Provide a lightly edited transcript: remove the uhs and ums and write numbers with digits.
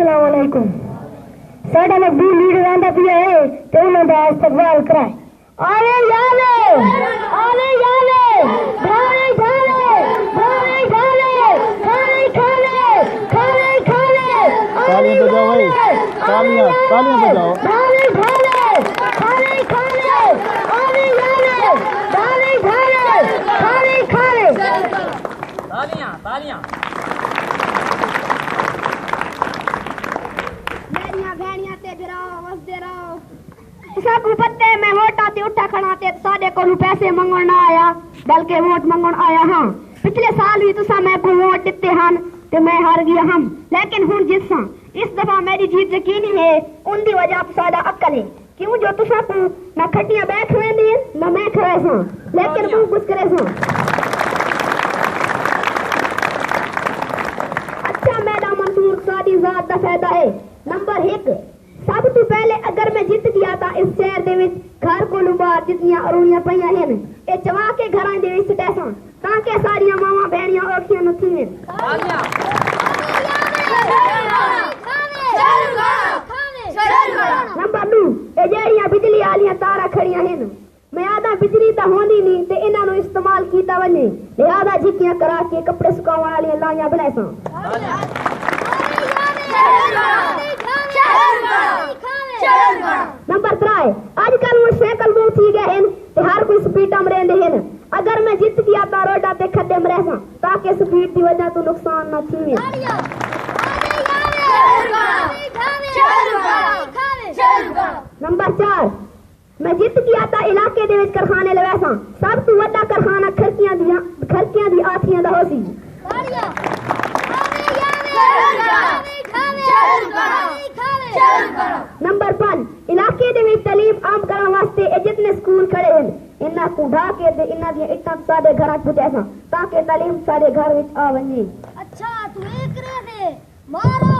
अस्सलाम वालेकुम। साडा मकबूल लीडर आंदा पिया है ते उन्हां दा इस्तकबाल कराए। आले जाले आले जाले भारे भारे भारे भारे खाने खाने खाने खाने तालियां बजाओ भाई, तालियां तालियां बजाओ। भारे भारे खाने खाने आले जाले भारे भारे खाने खाने तालियां तालियां। सबको पता है मैं वोट आते उठा खड़ा ते साडे कोल पैसे मंगण ना आया बल्कि वोट मंगण आया हां। पिछले साल भी तुसा मैं को वोट दिते हन ते मैं हार गया हम, लेकिन हुन जिसा इस दफा मेरी जीत यकीनी है। उनकी वजह साडा अक्ल है क्यों जो तुसा को ना खटियां बैठ वेंदी ना मैं खड़े सां लेकिन तू कुछ करे सां। अच्छा मैडम मंसूर साडी जात दा फायदा है। नंबर 1 सब तो पहले अगर मैं जित गया था इस शहर दे विच घर को बाहर जितनियां अरूणियां पईयां हैं ए चवा के घरां दे विच टैसा ताकि सारियां मावां बहनियां औखियां न थीवें। नंबर 2 ए जेड़ियां बिजली वालियां तारा खड़ियां हैं मैं आदा बिजली तो होंदी नहीं ते इन्हां नु इस्तेमाल कीता वने लिहाजा झिकियां करा के कपड़े सुकाउण वालियां लाइयां बनाइसां। नंबर 3 आजकल वो साइकिल वो थी गए हैं ते हर कोई स्पीड में रहंदे हैं। अगर मैं जीत गया तो रोडा ते खड्डे में रहसा ताकि स्पीड की वजह तो नुकसान न थीवे। नंबर 4 मैं जीत गया था इलाके दे विच कारखाने लवैसा सब तो वड्डा कारखाना खरकियां दी आथियां दा होसी। नंबर 5 इलाके दे विच तालीम आम करने वास्ते जितने स्कूल खड़े हैं इन्हां को ढा के ते इन्हां दी इट्टां साडे घरां पहुंचासा ताकि तालीम साडे घर विच आ वने। अच्छा तू एक रहे मारो